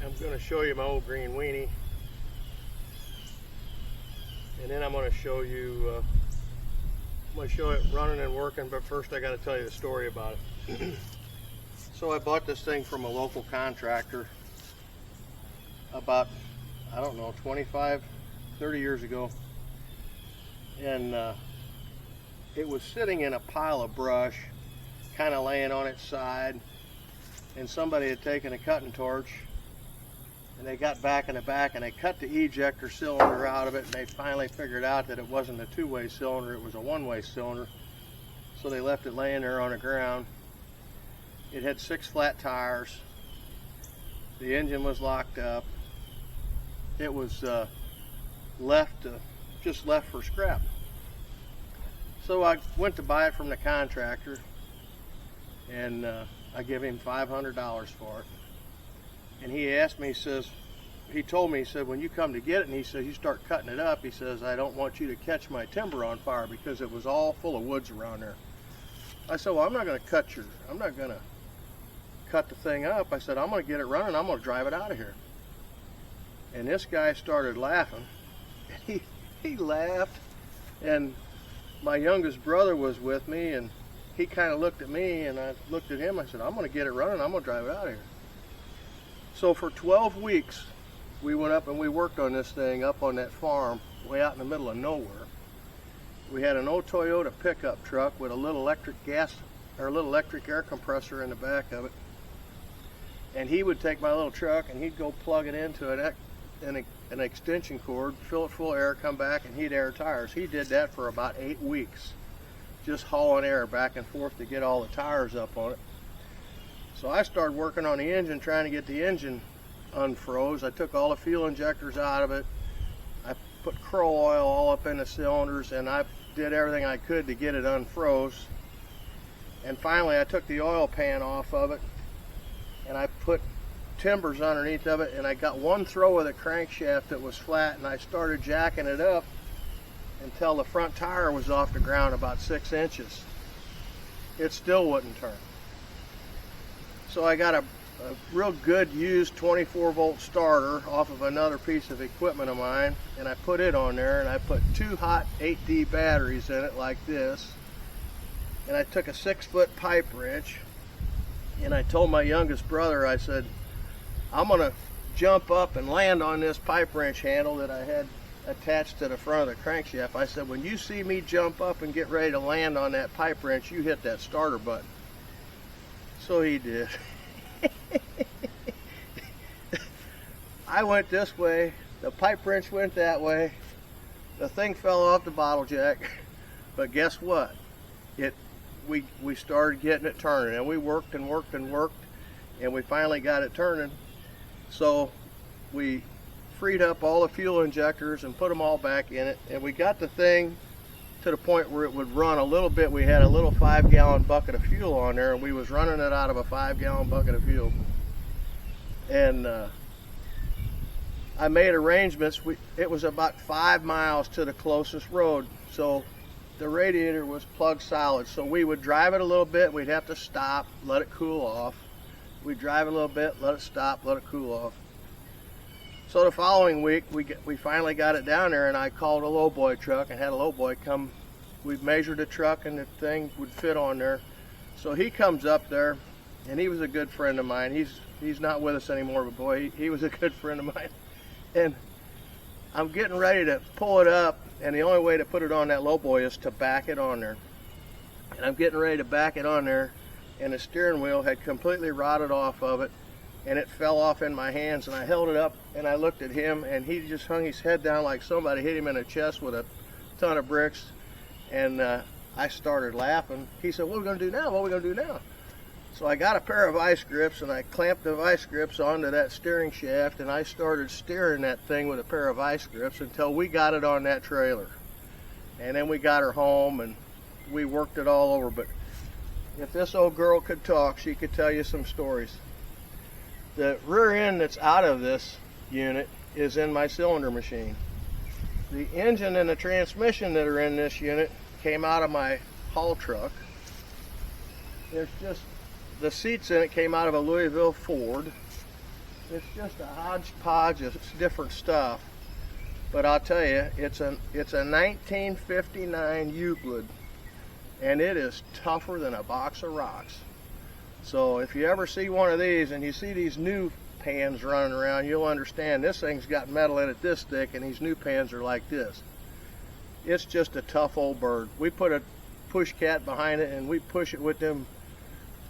I'm going to show you my old green weenie, and then I'm going to show you it running and working, but first I got to tell you the story about it. So I bought this thing from a local contractor about, I don't know, 25, 30 years ago, and it was sitting in a pile of brush, kind of laying on its side, and somebody had taken a cutting torch and they got back in the back and they cut the ejector cylinder out of it, and they finally figured out that it wasn't a two-way cylinder, it was a one-way cylinder. So they left it laying there on the ground. It had 6 flat tires. The engine was locked up. It was just left for scrap. So I went to buy it from the contractor, and I give him $500 for it. And he asked me, he told me, when you come to get it, and he says, you start cutting it up, he says, I don't want you to catch my timber on fire, because it was all full of woods around there. I said, well, I'm not going to cut the thing up. I said, I'm going to get it running, I'm going to drive it out of here. And this guy started laughing. He laughed, and my youngest brother was with me, and he kind of looked at me, and I looked at him. I said, I'm going to get it running, I'm going to drive it out of here. So for 12 weeks, we went up and we worked on this thing up on that farm, way out in the middle of nowhere. We had an old Toyota pickup truck with a little electric air compressor in the back of it. And he would take my little truck and he'd go plug it into an extension cord, fill it full of air, come back, and he'd air tires. He did that for about 8 weeks, just hauling air back and forth to get all the tires up on it. So I started working on the engine, trying to get the engine unfroze. I took all the fuel injectors out of it. I put Kroll oil all up in the cylinders, and I did everything I could to get it unfroze. And finally I took the oil pan off of it, and I put timbers underneath of it, and I got one throw of the crankshaft that was flat, and I started jacking it up until the front tire was off the ground about 6 inches. It still wouldn't turn. So I got a real good used 24-volt starter off of another piece of equipment of mine, and I put it on there, and I put 2 hot 8D batteries in it like this, and I took a 6-foot pipe wrench, and I told my youngest brother, I said, I'm going to jump up and land on this pipe wrench handle that I had attached to the front of the crankshaft. I said, when you see me jump up and get ready to land on that pipe wrench, you hit that starter button. So he did. I went this way, the pipe wrench went that way, the thing fell off the bottle jack, but guess what? We started getting it turning, and we worked and worked and worked, and we finally got it turning. So we freed up all the fuel injectors and put them all back in it, and we got the thing to the point where it would run a little bit. We had a little 5-gallon bucket of fuel on there, and we was running it out of a 5-gallon bucket of fuel. And I made arrangements. It was about 5 miles to the closest road, so the radiator was plugged solid. So we would drive it a little bit, we'd have to stop, let it cool off. We'd drive a little bit, let it stop, let it cool off. So the following week, we finally got it down there, and I called a lowboy truck and had a lowboy come. We measured the truck, and the thing would fit on there. So he comes up there, and he was a good friend of mine. He's not with us anymore, but boy, he was a good friend of mine. And I'm getting ready to pull it up, and the only way to put it on that lowboy is to back it on there. And I'm getting ready to back it on there, and the steering wheel had completely rotted off of it, and it fell off in my hands, and I held it up, and I looked at him, and he just hung his head down like somebody hit him in the chest with a ton of bricks. And I started laughing. He said, what are we going to do now? What are we going to do now? So I got a pair of vice grips, and I clamped the vice grips onto that steering shaft, and I started steering that thing with a pair of vice grips until we got it on that trailer. And then we got her home, and we worked it all over. But if this old girl could talk, she could tell you some stories. The rear end that's out of this unit is in my cylinder machine. The engine and the transmission that are in this unit came out of my haul truck. There's just the seats in it came out of a Louisville Ford. It's just a hodgepodge of different stuff. But I'll tell you, it's a 1959 Euclid, and it is tougher than a box of rocks. So if you ever see one of these and you see these new pans running around, you'll understand this thing's got metal in it this thick, and these new pans are like this. It's just a tough old bird. We put a push cat behind it, and we push it with them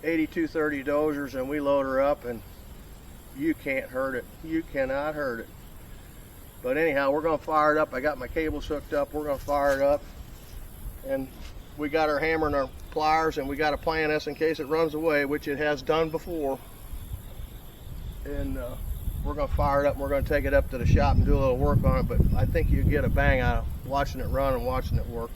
8230 dozers, and we load her up, and you can't hurt it. You cannot hurt it. But anyhow, we're going to fire it up. I got my cables hooked up. We're going to fire it up, and we got our hammer and our pliers, and we got to plan this in case it runs away, which it has done before. And we're going to fire it up, and we're going to take it up to the shop and do a little work on it. But I think you get a bang out of watching it run and watching it work.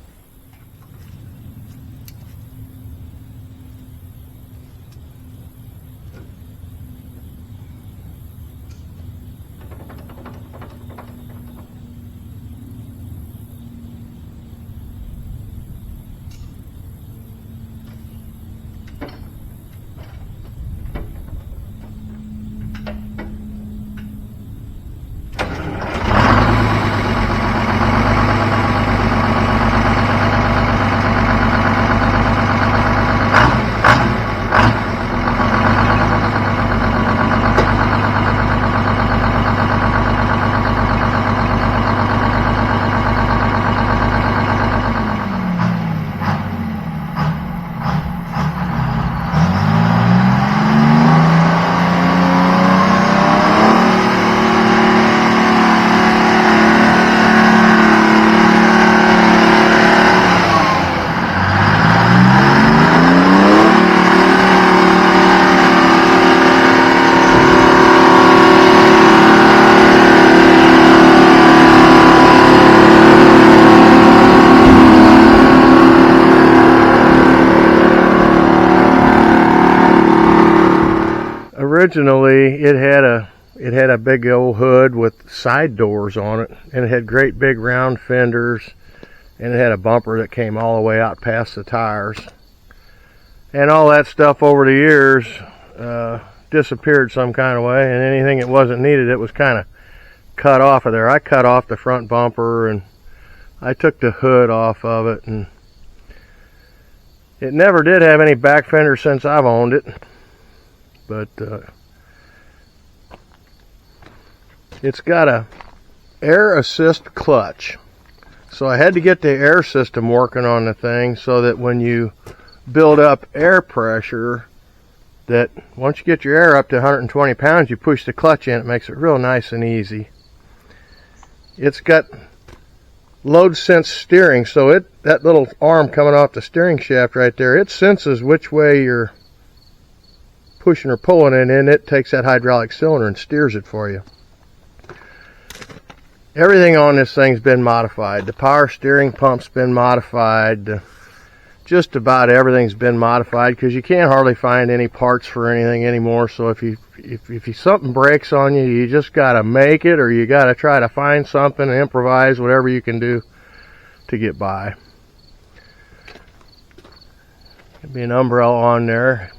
Originally, it had a big old hood with side doors on it, and it had great big round fenders, and it had a bumper that came all the way out past the tires. And all that stuff over the years disappeared some kind of way, and anything that wasn't needed, it was kind of cut off of there. I cut off the front bumper, and I took the hood off of it, and it never did have any back fender since I've owned it. But it's got a air assist clutch, so I had to get the air system working on the thing so that when you build up air pressure, that once you get your air up to 120 pounds, you push the clutch in. It makes it real nice and easy. It's got load sense steering, so that little arm coming off the steering shaft right there, it senses which way you're pushing or pulling it, and it takes that hydraulic cylinder and steers it for you. Everything on this thing's been modified. The power steering pump's been modified. Just about everything's been modified, because you can't hardly find any parts for anything anymore. So if something breaks on you, you just gotta make it, or you gotta try to find something and improvise whatever you can do to get by. Could be an umbrella on there.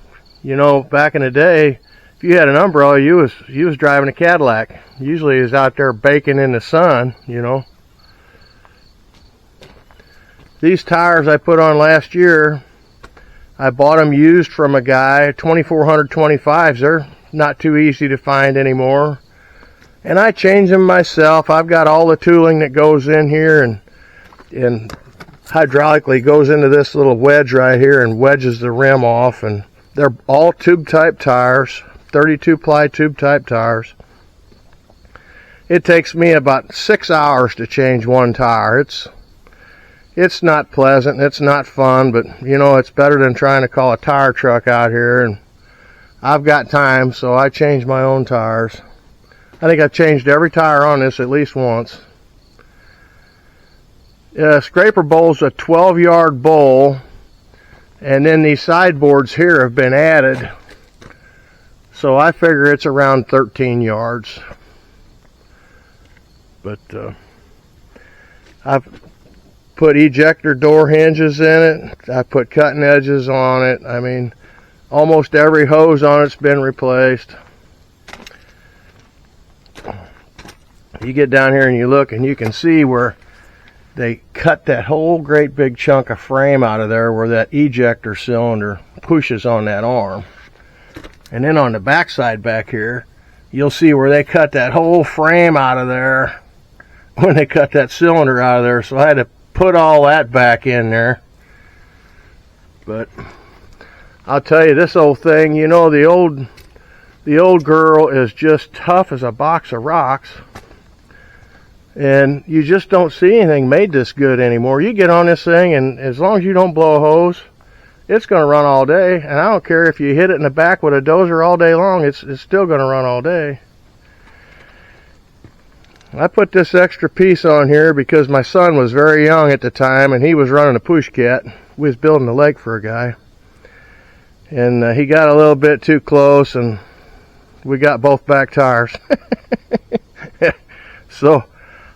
You know, back in the day, if you had an umbrella, you was driving a Cadillac. Usually it was out there baking in the sun, you know. These tires I put on last year, I bought them used from a guy, 2425s. They're not too easy to find anymore. And I changed them myself. I've got all the tooling that goes in here, and hydraulically goes into this little wedge right here and wedges the rim off, and they're all tube type tires, 32 ply tube type tires. It takes me about 6 hours to change one tire. It's not pleasant, it's not fun, but you know, it's better than trying to call a tire truck out here, and I've got time, so I change my own tires. I think I've changed every tire on this at least once. Scraper bowl's a 12-yard bowl, and then these sideboards here have been added, so I figure it's around 13 yards. But I've put ejector door hinges in it. I put cutting edges on it. I mean, almost every hose on it's been replaced. you get down here and you look, and you can see where they cut that whole great big chunk of frame out of there where that ejector cylinder pushes on that arm. And then on the backside back here, you'll see where they cut that whole frame out of there when they cut that cylinder out of there. So I had to put all that back in there. But I'll tell you, this old thing, you know, the old girl is just tough as a box of rocks. And you just don't see anything made this good anymore. You get on this thing, and as long as you don't blow a hose, it's going to run all day. And I don't care if you hit it in the back with a dozer all day long, it's still going to run all day. I put this extra piece on here because my son was very young at the time, and he was running a push cat. We was building a leg for a guy. And he got a little bit too close, and we got both back tires. So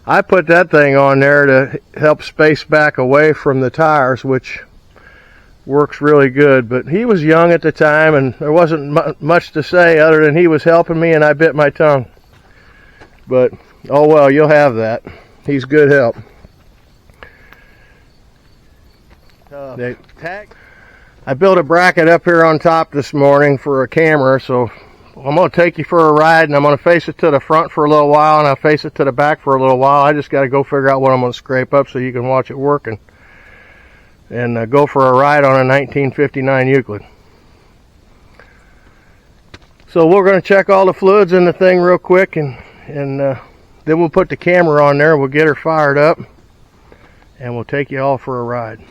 I put that thing on there to help space back away from the tires, which works really good. But he was young at the time, and there wasn't much to say other than he was helping me, and I bit my tongue. But oh well, you'll have that. He's good help. I built a bracket up here on top this morning for a camera, so I'm going to take you for a ride, and I'm going to face it to the front for a little while, and I'll face it to the back for a little while. I just got to go figure out what I'm going to scrape up so you can watch it working. And go for a ride on a 1959 Euclid. So we're going to check all the fluids in the thing real quick, and then we'll put the camera on there, we'll get her fired up, and we'll take you all for a ride.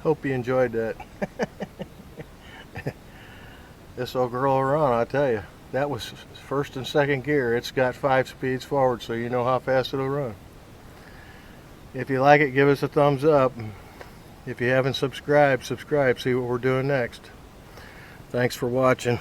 Hope you enjoyed that. This old girl will run, I tell you. That was first and second gear. It's got 5 speeds forward, so you know how fast it'll run. If you like it, give us a thumbs up. If you haven't subscribed, subscribe. See what we're doing next. Thanks for watching.